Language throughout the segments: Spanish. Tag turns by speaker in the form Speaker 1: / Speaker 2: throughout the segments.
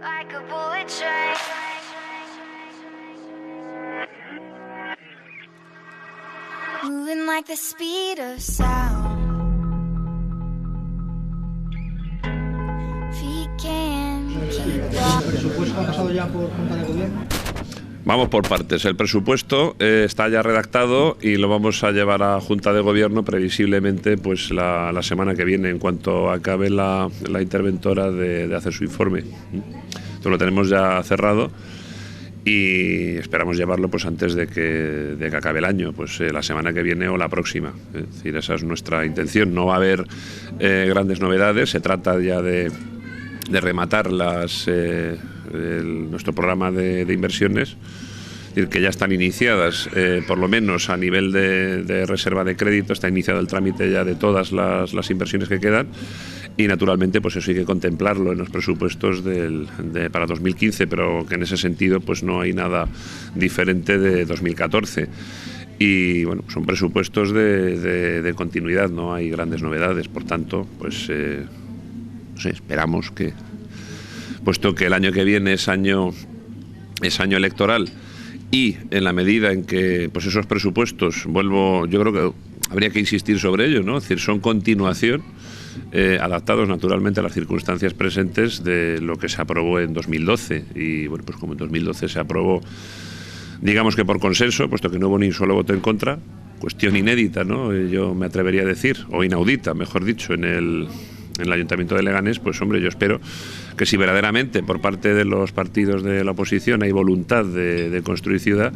Speaker 1: like a bullet train. Moving like the speed of sound. Feet can keep up.
Speaker 2: ¿El presupuesto ha pasado ya por Junta de Gobierno?
Speaker 3: Vamos por partes. El presupuesto está ya redactado y lo vamos a llevar a Junta de Gobierno previsiblemente pues la semana que viene, en cuanto acabe la interventora de hacer su informe. Esto lo tenemos ya cerrado y esperamos llevarlo pues antes de que acabe el año, pues la semana que viene o la próxima. Es decir, esa es nuestra intención. No va a haber grandes novedades. Se trata ya de rematar nuestro programa de inversiones, es decir, que ya están iniciadas, por lo menos a nivel de reserva de crédito, está iniciado el trámite ya de todas las inversiones que quedan, y naturalmente pues eso hay que contemplarlo en los presupuestos para 2015, pero que en ese sentido pues no hay nada diferente de 2014. Y bueno, son presupuestos de continuidad, no hay grandes novedades, por tanto, pues no sé, esperamos que, puesto que el año que viene es año electoral, y en la medida en que pues esos presupuestos, yo creo que habría que insistir sobre ello, ¿no? Es decir, son continuación, adaptados naturalmente a las circunstancias presentes de lo que se aprobó en 2012. Y bueno, pues como en 2012 se aprobó, digamos que por consenso, puesto que no hubo ni un solo voto en contra, cuestión inédita, ¿no? Yo me atrevería a decir, o inaudita, mejor dicho, en el Ayuntamiento de Leganés, pues hombre, yo espero que si verdaderamente por parte de los partidos de la oposición hay voluntad de construir ciudad,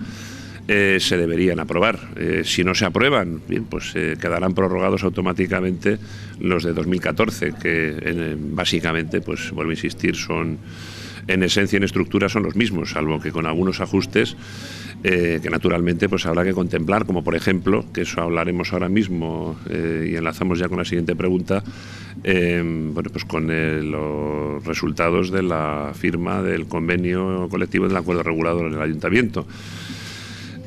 Speaker 3: se deberían aprobar. Si no se aprueban, bien, pues quedarán prorrogados automáticamente los de 2014, que básicamente, pues vuelvo a insistir, son en esencia y en estructura son los mismos, salvo que con algunos ajustes que naturalmente pues habrá que contemplar, como por ejemplo, que eso hablaremos ahora mismo y enlazamos ya con la siguiente pregunta, bueno, pues con los resultados de la firma del convenio colectivo del acuerdo regulador en el Ayuntamiento.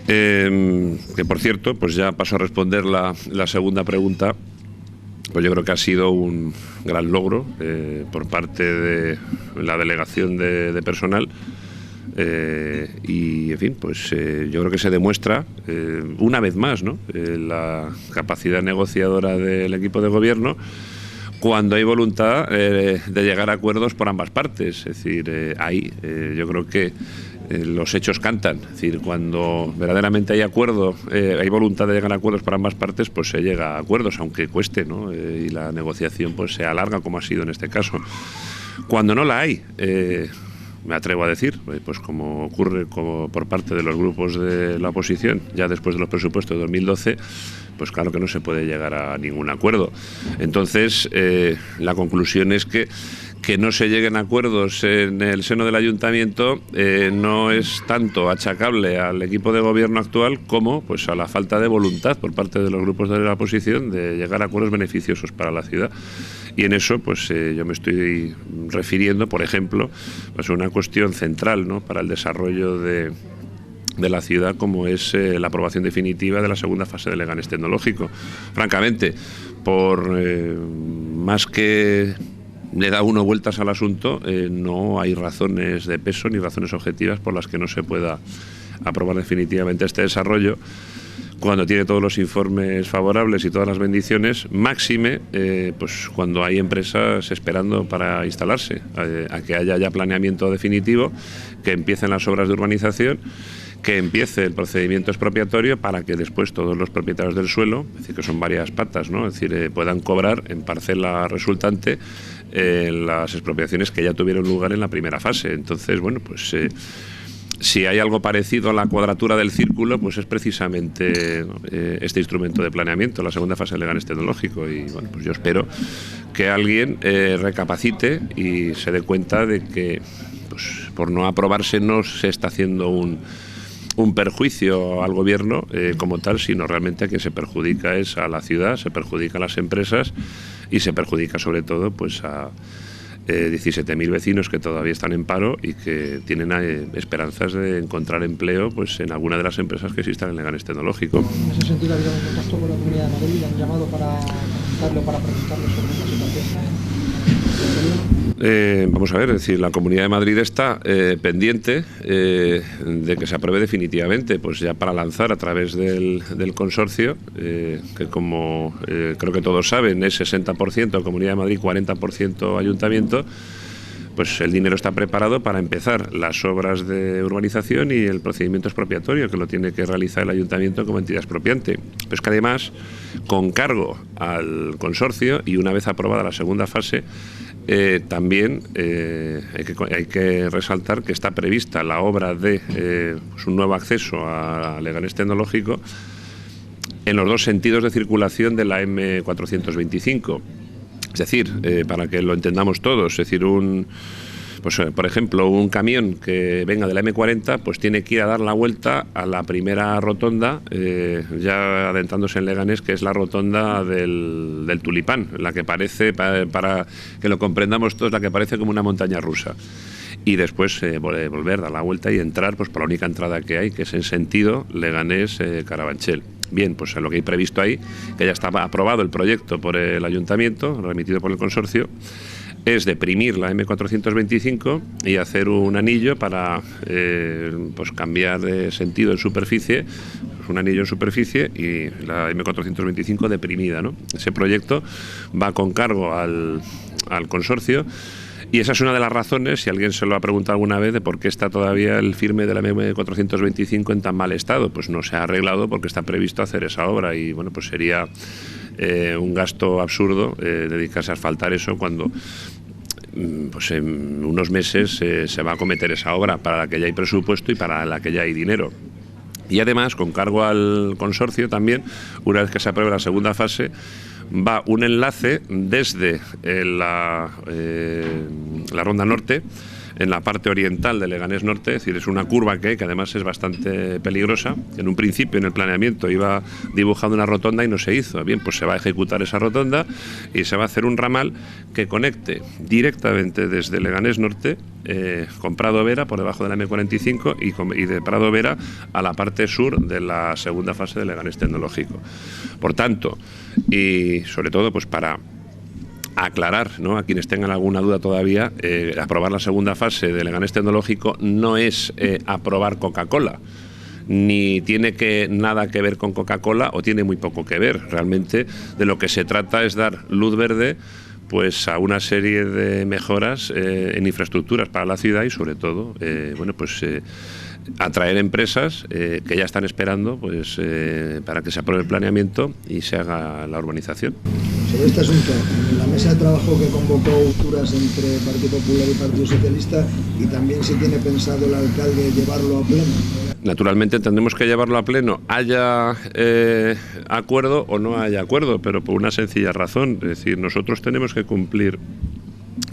Speaker 3: Que por cierto, pues ya paso a responder la segunda pregunta. Pues yo creo que ha sido un gran logro por parte de la delegación de personal, y en fin, pues yo creo que se demuestra una vez más, ¿no? La capacidad negociadora del equipo de gobierno cuando hay voluntad de llegar a acuerdos por ambas partes. Es decir, ahí yo creo que los hechos cantan. Es decir, cuando verdaderamente hay acuerdo, hay voluntad de llegar a acuerdos por ambas partes, pues se llega a acuerdos, aunque cueste, ¿no? Y la negociación pues se alarga, como ha sido en este caso. Cuando no la hay, me atrevo a decir, pues como ocurre por parte de los grupos de la oposición, ya después de los presupuestos de 2012, pues claro que no se puede llegar a ningún acuerdo. Entonces, la conclusión es que no se lleguen a acuerdos en el seno del Ayuntamiento no es tanto achacable al equipo de gobierno actual como pues a la falta de voluntad por parte de los grupos de la oposición de llegar a acuerdos beneficiosos para la ciudad. Y en eso pues yo me estoy refiriendo, por ejemplo, pues a una cuestión central, ¿no?, para el desarrollo de la ciudad, como es la aprobación definitiva de la segunda fase del Leganés Tecnológico. Francamente, por más que le da uno vueltas al asunto, no hay razones de peso ni razones objetivas por las que no se pueda aprobar definitivamente este desarrollo, cuando tiene todos los informes favorables y todas las bendiciones, máxime pues cuando hay empresas esperando para instalarse, a que haya ya planeamiento definitivo, que empiecen las obras de urbanización, que empiece el procedimiento expropiatorio, para que después todos los propietarios del suelo, es decir, que son varias patas, ¿no?, es decir, puedan cobrar en parcela resultante las expropiaciones que ya tuvieron lugar en la primera fase. Entonces, bueno, pues si hay algo parecido a la cuadratura del círculo, pues es precisamente este instrumento de planeamiento, la segunda fase del Leganés Tecnológico. Y bueno, pues yo espero que alguien recapacite y se dé cuenta de que pues, por no aprobarse no se está haciendo un perjuicio al gobierno como tal, sino realmente a quien se perjudica es a la ciudad, se perjudica a las empresas y se perjudica sobre todo pues a 17.000 vecinos que todavía están en paro y que tienen esperanzas de encontrar empleo pues en alguna de las empresas que existan en Leganés Tecnológico.
Speaker 2: En ese sentido, ¿ha habido un contacto con la Comunidad de Madrid? ¿Han llamado para comentarlo, para preguntarle sobre esta situación?
Speaker 3: Vamos a ver, es decir, la Comunidad de Madrid está pendiente de que se apruebe definitivamente, pues ya para lanzar a través del consorcio, que como creo que todos saben es 60% Comunidad de Madrid, 40% Ayuntamiento. Pues el dinero está preparado para empezar las obras de urbanización y el procedimiento expropiatorio, que lo tiene que realizar el Ayuntamiento como entidad expropiante. Pero es que además, con cargo al consorcio y una vez aprobada la segunda fase, también hay que resaltar que está prevista la obra de pues un nuevo acceso a Leganés Tecnológico en los dos sentidos de circulación de la M425. Es decir, para que lo entendamos todos, es decir, por ejemplo, un camión que venga de la M40, pues tiene que ir a dar la vuelta a la primera rotonda, ya adentrándose en Leganés, que es la rotonda del Tulipán, la que parece, para que lo comprendamos todos, la que parece como una montaña rusa. Y después volver, dar la vuelta y entrar pues por la única entrada que hay, que es en sentido Leganés-Carabanchel. Bien, pues lo que hay previsto ahí, que ya estaba aprobado el proyecto por el Ayuntamiento, remitido por el consorcio, es deprimir la M425 y hacer un anillo para pues cambiar de sentido en superficie, pues un anillo en superficie y la M425 deprimida, ¿no? Ese proyecto va con cargo al consorcio. Y esa es una de las razones, si alguien se lo ha preguntado alguna vez, de por qué está todavía el firme de la M425 en tan mal estado. Pues no se ha arreglado porque está previsto hacer esa obra y bueno, pues sería un gasto absurdo dedicarse a asfaltar eso cuando pues en unos meses se va a acometer esa obra para la que ya hay presupuesto y para la que ya hay dinero. Y además, con cargo al consorcio también, una vez que se apruebe la segunda fase, va un enlace desde la Ronda Norte, en la parte oriental de Leganés Norte, es decir, es una curva que además es bastante peligrosa. En un principio, en el planeamiento, iba dibujando una rotonda y no se hizo. Bien, pues se va a ejecutar esa rotonda y se va a hacer un ramal que conecte directamente desde Leganés Norte con Prado Vera, por debajo de la M45, y de Prado Vera a la parte sur de la segunda fase de Leganés Tecnológico. Por tanto, y sobre todo pues para aclarar, ¿no?, a quienes tengan alguna duda todavía, aprobar la segunda fase de Leganés Tecnológico no es aprobar Coca-Cola, ni tiene nada que ver con Coca-Cola o tiene muy poco que ver. Realmente de lo que se trata es dar luz verde pues a una serie de mejoras en infraestructuras para la ciudad y sobre todo atraer empresas que ya están esperando pues para que se apruebe el planeamiento y se haga la urbanización.
Speaker 4: Sobre este asunto, en la mesa de trabajo que convocó Ulturas entre Partido Popular y Partido Socialista, y también si tiene pensado el alcalde llevarlo a pleno.
Speaker 3: Naturalmente tendremos que llevarlo a pleno, haya acuerdo o no haya acuerdo, pero por una sencilla razón, es decir, nosotros tenemos que cumplir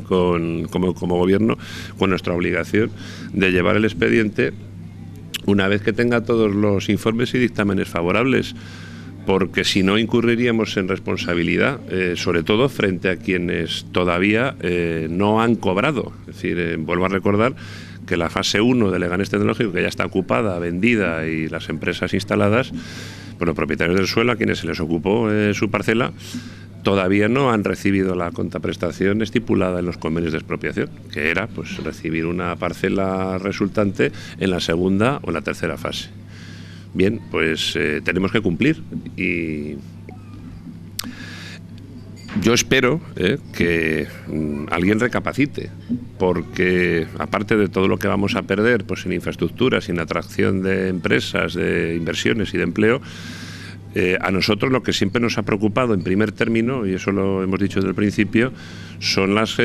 Speaker 3: como gobierno con nuestra obligación de llevar el expediente una vez que tenga todos los informes y dictámenes favorables, porque si no incurriríamos en responsabilidad, sobre todo frente a quienes todavía no han cobrado. Es decir, vuelvo a recordar que la fase 1 de Leganés Tecnológico, que ya está ocupada, vendida, y las empresas instaladas, pues los propietarios del suelo, a quienes se les ocupó su parcela, todavía no han recibido la contraprestación estipulada en los convenios de expropiación, que era pues recibir una parcela resultante en la segunda o en la tercera fase. Bien, pues tenemos que cumplir y yo espero que alguien recapacite, porque aparte de todo lo que vamos a perder pues en infraestructuras y en atracción de empresas, de inversiones y de empleo, a nosotros lo que siempre nos ha preocupado en primer término, y eso lo hemos dicho desde el principio, son las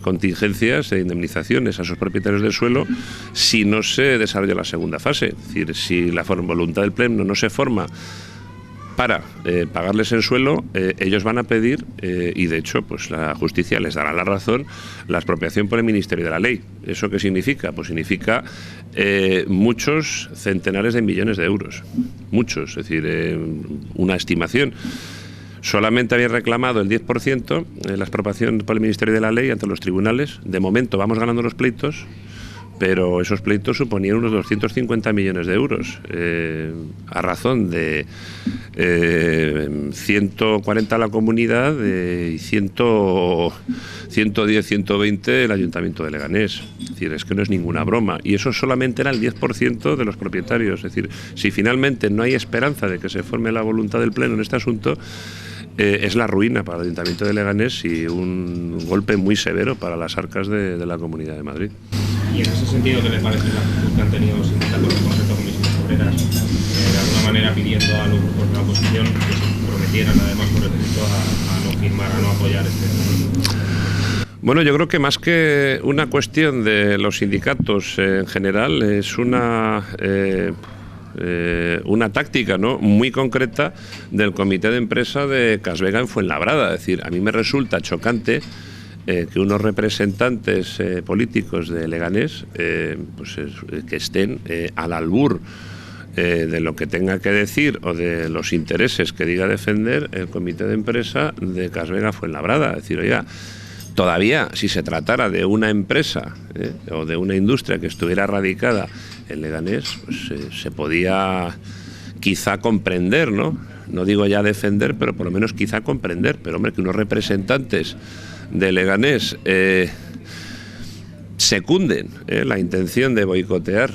Speaker 3: contingencias e indemnizaciones a esos propietarios del suelo si no se desarrolla la segunda fase. Es decir, si la voluntad del Pleno no se forma para pagarles el suelo, ellos van a pedir, y de hecho pues la justicia les dará la razón, la expropiación por el Ministerio de la Ley. ¿Eso qué significa? Pues significa muchos centenares de millones de euros. Muchos, es decir, una estimación. Solamente había reclamado el 10% la expropiación por el Ministerio de la Ley ante los tribunales. De momento vamos ganando los pleitos, pero esos pleitos suponían unos 250 millones de euros, a razón de 140 la comunidad y 110, 120 el Ayuntamiento de Leganés. Es decir, es que no es ninguna broma. Y eso solamente era el 10% de los propietarios. Es decir, si finalmente no hay esperanza de que se forme la voluntad del Pleno en este asunto, es la ruina para el Ayuntamiento de Leganés y un golpe muy severo para las arcas de la Comunidad de Madrid.
Speaker 5: Y en ese sentido, ¿qué le parece la actitud que han tenido los sindicatos del Consejo de Comisiones Obreras, de alguna manera pidiendo a los grupos de la oposición que se comprometieran, además por escrito, a no firmar, a no apoyar este asunto?
Speaker 3: Bueno, yo creo que más que una cuestión de los sindicatos en general, es una táctica, ¿no?, muy concreta del comité de empresa de Cas Vega en Fuenlabrada. Es decir, a mí me resulta chocante que unos representantes políticos de Leganés que estén al albur de lo que tenga que decir o de los intereses que diga defender el comité de empresa de Cas Vega Fuenlabrada. Es decir, oiga, todavía si se tratara de una empresa o de una industria que estuviera radicada en Leganés, pues se podía quizá comprender, ¿no? No digo ya defender, pero por lo menos quizá comprender. Pero hombre, que unos representantes de Leganés secunden la intención de boicotear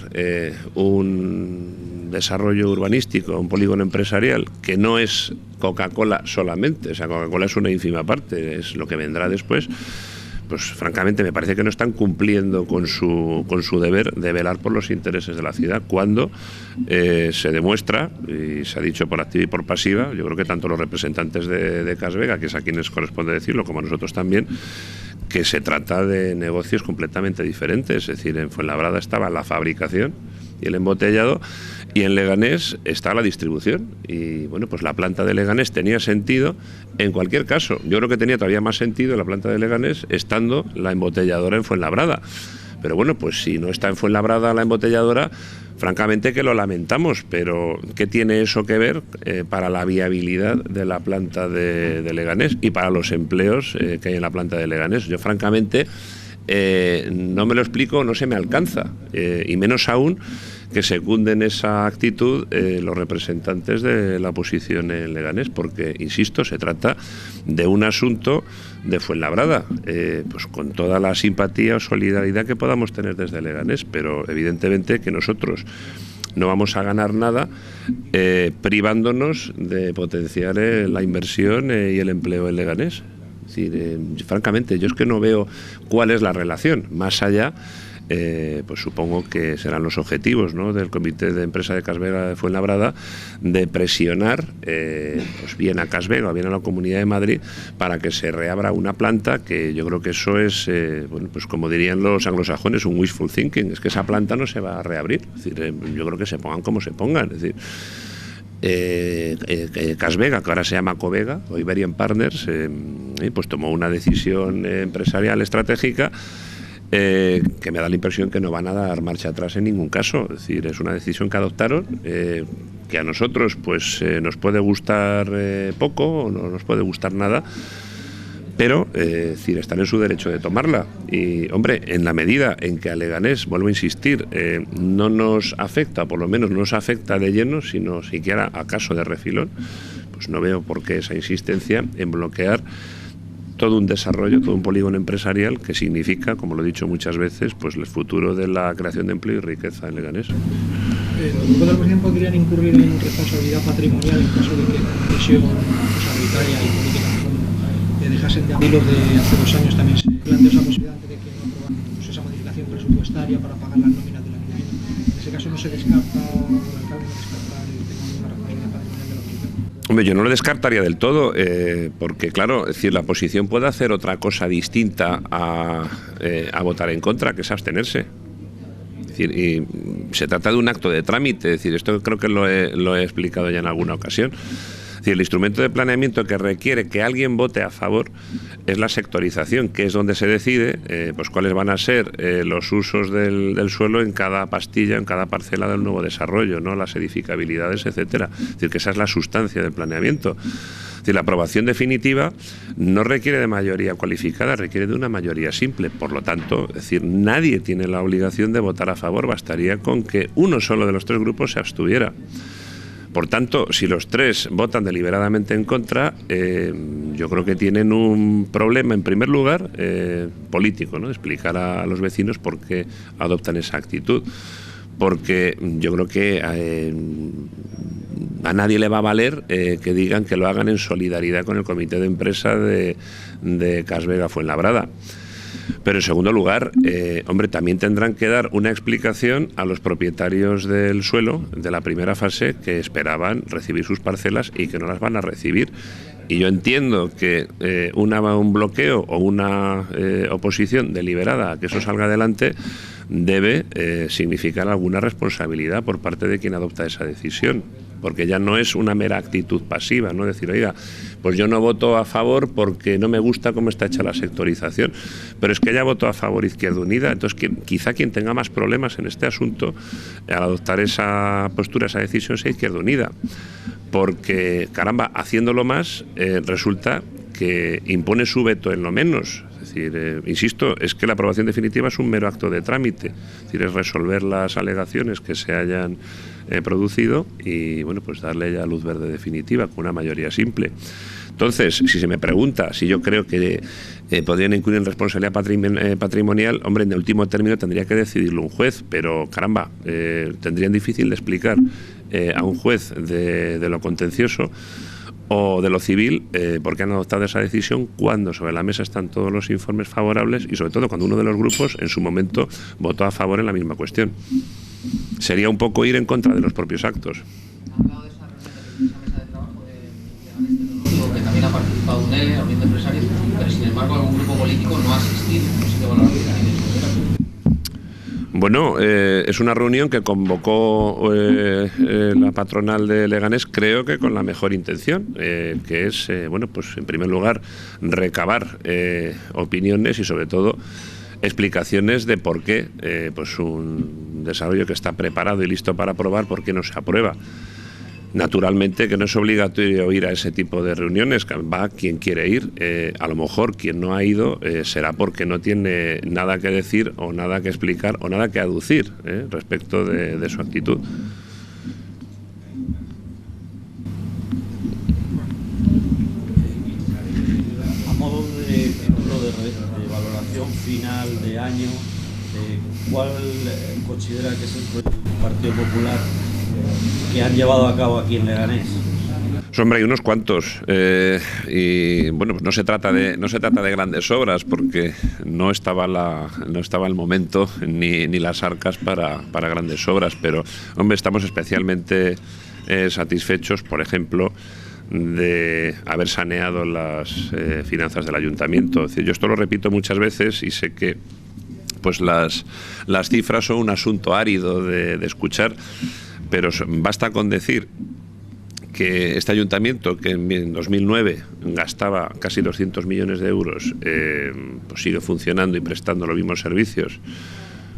Speaker 3: un desarrollo urbanístico, un polígono empresarial, que no es Coca-Cola solamente, o sea, Coca-Cola es una ínfima parte, es lo que vendrá después. Pues francamente me parece que no están cumpliendo con su deber de velar por los intereses de la ciudad, cuando se demuestra, y se ha dicho por activa y por pasiva, yo creo que tanto los representantes de Cas Vega, que es a quienes corresponde decirlo, como a nosotros también, que se trata de negocios completamente diferentes. Es decir, en Fuenlabrada estaba la fabricación y el embotellado, y en Leganés está la distribución. Y bueno, pues la planta de Leganés tenía sentido. En cualquier caso, yo creo que tenía todavía más sentido la planta de Leganés estando la embotelladora en Fuenlabrada. Pero bueno, pues si no está en Fuenlabrada la embotelladora, francamente que lo lamentamos, pero ¿qué tiene eso que ver para la viabilidad de la planta de Leganés y para los empleos que hay en la planta de Leganés? Yo francamente no me lo explico, no se me alcanza, y menos aún que secunden esa actitud los representantes de la oposición en Leganés, porque, insisto, se trata de un asunto de Fuenlabrada, pues con toda la simpatía o solidaridad que podamos tener desde Leganés, pero evidentemente que nosotros no vamos a ganar nada privándonos de potenciar la inversión y el empleo en Leganés. Es decir, francamente, yo es que no veo cuál es la relación, más allá. Pues supongo que serán los objetivos, ¿no?, del comité de empresa de Cas Vega de Fuenlabrada, de presionar pues bien a Cas Vega o bien a la Comunidad de Madrid para que se reabra una planta, que yo creo que eso es, bueno, pues como dirían los anglosajones, un wishful thinking. Es que esa planta no se va a reabrir. Es decir, yo creo que se pongan como se pongan. Es decir, Cas Vega, que ahora se llama Covega o Iberian Partners, pues tomó una decisión empresarial estratégica que me da la impresión que no van a dar marcha atrás en ningún caso. Es decir, es una decisión que adoptaron, que a nosotros pues nos puede gustar poco o no nos puede gustar nada, pero es decir, están en su derecho de tomarla. Y hombre, en la medida en que a Leganés, vuelvo a insistir, no nos afecta, o por lo menos no nos afecta de lleno, sino siquiera acaso de refilón, pues no veo por qué esa insistencia en bloquear todo un desarrollo, todo un polígono empresarial que significa, como lo he dicho muchas veces, pues el futuro de la creación de empleo y riqueza en Leganés.
Speaker 2: ¿Los grupos de la oposición podrían incurrir en responsabilidad patrimonial en caso de que la Comisión arbitraria y política dejasen de abrirlo? De hace 2 años también se planteó esa posibilidad antes de que no aprobaran pues esa modificación presupuestaria para pagar las nóminas del año que viene. En ese caso no se descarta, o el alcalde no descarta el tema de una responsabilidad patrimonial de la oposición.
Speaker 3: Hombre, yo no lo descartaría del todo, porque claro, es decir, la oposición puede hacer otra cosa distinta a votar en contra, que es abstenerse. Es decir, y se trata de un acto de trámite. Es decir, esto creo que lo he explicado ya en alguna ocasión. Es decir, el instrumento de planeamiento que requiere que alguien vote a favor es la sectorización, que es donde se decide pues cuáles van a ser los usos del suelo en cada pastilla, en cada parcela del nuevo desarrollo, ¿no? Las edificabilidades, etcétera. Es decir, que esa es la sustancia del planeamiento. Es decir, la aprobación definitiva no requiere de mayoría cualificada, requiere de una mayoría simple. Por lo tanto, es decir, nadie tiene la obligación de votar a favor, bastaría con que uno solo de los tres grupos se abstuviera. Por tanto, si los tres votan deliberadamente en contra, yo creo que tienen un problema, en primer lugar, político, ¿no? De explicar a los vecinos por qué adoptan esa actitud. Porque yo creo que a nadie le va a valer que digan que lo hagan en solidaridad con el comité de empresa de Cas Vega Fuenlabrada. Pero en segundo lugar, hombre, también tendrán que dar una explicación a los propietarios del suelo de la primera fase que esperaban recibir sus parcelas y que no las van a recibir. Y yo entiendo que un bloqueo o una oposición deliberada a que eso salga adelante debe significar alguna responsabilidad por parte de quien adopta esa decisión, porque ya no es una mera actitud pasiva, ¿no? Decir, oiga, pues yo no voto a favor porque no me gusta cómo está hecha la sectorización, pero es que ya votó a favor Izquierda Unida. Entonces quizá quien tenga más problemas en este asunto al adoptar esa postura, esa decisión, sea Izquierda Unida, porque, caramba, haciéndolo más resulta que impone su veto en lo menos. Es decir, insisto, es que la aprobación definitiva es un mero acto de trámite, es decir, es resolver las alegaciones que se hayan producido y, bueno, pues darle ya luz verde definitiva con una mayoría simple. Entonces, si se me pregunta si yo creo que podrían incluir en responsabilidad patrimonial, hombre, en el último término tendría que decidirlo un juez, pero caramba, tendrían difícil de explicar a un juez de lo contencioso o de lo civil porque han adoptado esa decisión cuando sobre la mesa están todos los informes favorables y sobre todo cuando uno de los grupos en su momento votó a favor en la misma cuestión. Sería un poco ir en contra de los propios actos.
Speaker 6: Que también ha participado UNED, Unión de Empresarios, pero sin embargo algún grupo político no ha asistido. No sé qué valoración.
Speaker 3: Bueno, es una reunión que convocó la patronal de Leganés, creo que con la mejor intención, que es, bueno, pues en primer lugar recabar opiniones y sobre todo explicaciones de por qué pues un desarrollo que está preparado y listo para aprobar, por qué no se aprueba. Naturalmente que no es obligatorio ir a ese tipo de reuniones, va quien quiere ir. A lo mejor quien no ha ido será porque no tiene nada que decir o nada que explicar o nada que aducir respecto de su actitud.
Speaker 7: A modo de título de valoración final de año, ¿cuál considera que es el Partido Popular que han llevado a cabo aquí en Leganés?
Speaker 3: Hombre, hay unos cuantos y bueno, pues no se trata de grandes obras porque no estaba el momento ni las arcas para grandes obras, pero hombre, estamos especialmente satisfechos, por ejemplo, de haber saneado las finanzas del ayuntamiento. Es decir, yo esto lo repito muchas veces y sé que pues las cifras son un asunto árido de escuchar, pero basta con decir que este ayuntamiento, que en 2009 gastaba casi 200 millones de euros, pues sigue funcionando y prestando los mismos servicios,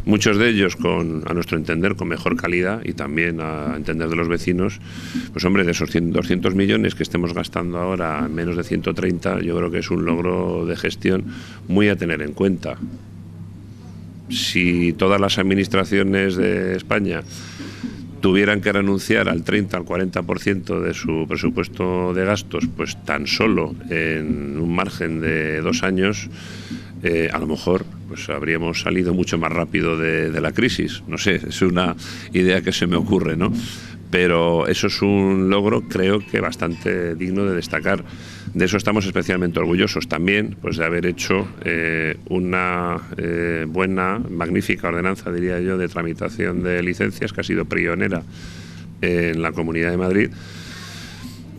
Speaker 3: muchos de ellos a nuestro entender, con mejor calidad y también a entender de los vecinos. Pues hombre, de esos 200 millones que estemos gastando ahora, menos de 130, yo creo que es un logro de gestión muy a tener en cuenta. Si todas las administraciones de España tuvieran que renunciar al 30 al 40% de su presupuesto de gastos, pues tan solo en un margen de 2 años, a lo mejor pues habríamos salido mucho más rápido de la crisis. No sé, es una idea que se me ocurre, ¿no? Pero eso es un logro, creo que bastante digno de destacar. De eso estamos especialmente orgullosos también, pues de haber hecho una buena, magnífica ordenanza, diría yo, de tramitación de licencias, que ha sido pionera en la Comunidad de Madrid,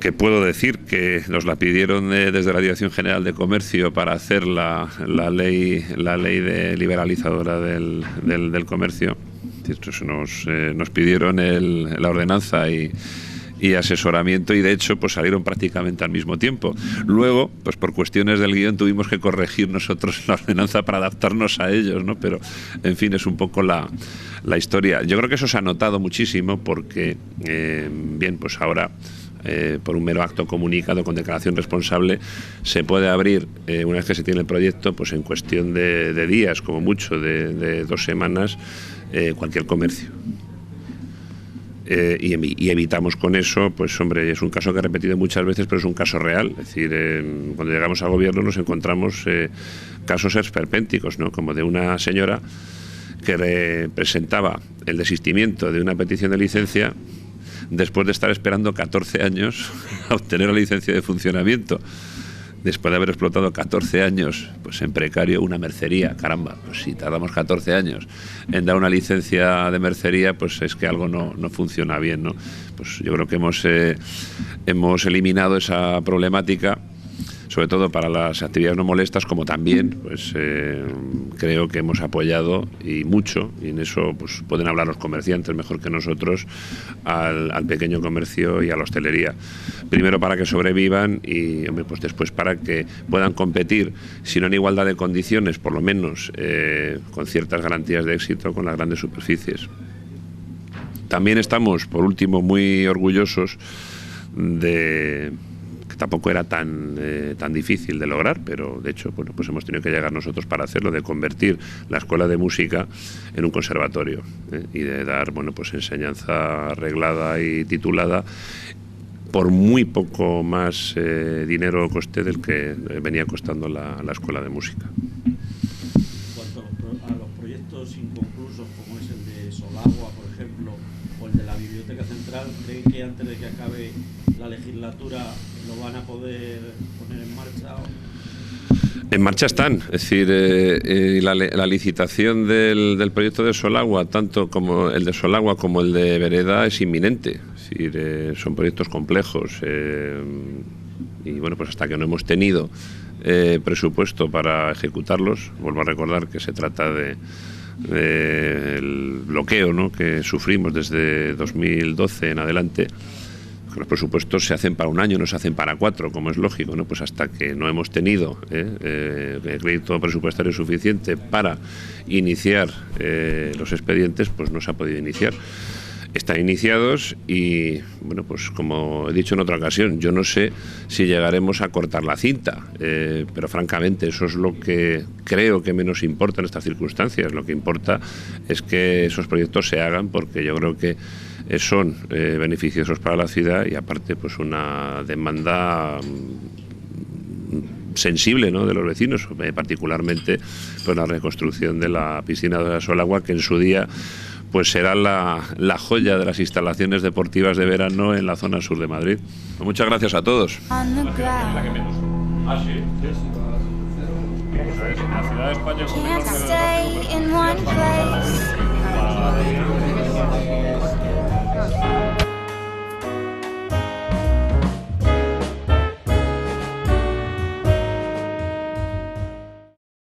Speaker 3: que puedo decir que nos la pidieron desde la Dirección General de Comercio para hacer la ley liberalizadora del comercio. Nos pidieron la ordenanza y y asesoramiento, y de hecho pues salieron prácticamente al mismo tiempo. Luego, pues por cuestiones del guión tuvimos que corregir nosotros la ordenanza para adaptarnos a ellos, ¿no? Pero en fin, es un poco la historia. Yo creo que eso se ha notado muchísimo porque, bien, pues ahora por un mero acto comunicado con declaración responsable se puede abrir, una vez que se tiene el proyecto, pues en cuestión de días, como mucho, de 2 semanas, cualquier comercio. Y evitamos con eso, pues hombre, es un caso que he repetido muchas veces, pero es un caso real. Es decir, cuando llegamos al gobierno nos encontramos casos esperpénticos, ¿no? Como de una señora que presentaba el desistimiento de una petición de licencia después de estar esperando 14 años a obtener la licencia de funcionamiento. Después de haber explotado 14 años pues en precario una mercería, caramba, pues si tardamos 14 años en dar una licencia de mercería, pues es que algo no funciona bien, ¿no? Pues yo creo que hemos eliminado esa problemática, sobre todo para las actividades no molestas, como también pues creo que hemos apoyado y mucho, y en eso pues pueden hablar los comerciantes mejor que nosotros, al pequeño comercio y a la hostelería. Primero para que sobrevivan y hombre, pues después para que puedan competir, si no en igualdad de condiciones, por lo menos con ciertas garantías de éxito con las grandes superficies. También estamos, por último, muy orgullosos de... tampoco era tan difícil de lograr, pero de hecho bueno, pues hemos tenido que llegar nosotros para hacerlo, de convertir la escuela de música en un conservatorio, y de dar bueno, pues enseñanza arreglada y titulada por muy poco más dinero o coste del que venía costando la escuela de música.
Speaker 7: En cuanto a los proyectos inconclusos, como es el de Solagua, por ejemplo, o el de la Biblioteca Central, ¿creen que antes de que acabe la legislatura lo van a poder poner en marcha?
Speaker 3: En marcha están, es decir, la licitación del proyecto de Solagua, tanto como el de Solagua como el de Vereda, es inminente. Es decir, son proyectos complejos y bueno, pues hasta que no hemos tenido presupuesto para ejecutarlos, vuelvo a recordar que se trata del bloqueo, ¿no?, que sufrimos desde 2012 en adelante. Los presupuestos se hacen para un año, no se hacen para 4, como es lógico, ¿no? Pues hasta que no hemos tenido crédito presupuestario suficiente para iniciar los expedientes, pues no se ha podido iniciar. Están iniciados y, bueno, pues como he dicho en otra ocasión, yo no sé si llegaremos a cortar la cinta, pero francamente eso es lo que creo que menos importa en estas circunstancias. Lo que importa es que esos proyectos se hagan, porque yo creo que son beneficiosos para la ciudad y aparte pues una demanda sensible, ¿no?, de los vecinos, particularmente pues la reconstrucción de la piscina de Solagua, que en su día pues será la joya de las instalaciones deportivas de verano en la zona sur de Madrid. Muchas gracias a todos.
Speaker 1: On the ground.
Speaker 5: Ah, sí. La ciudad de España
Speaker 1: Can't stay in one place.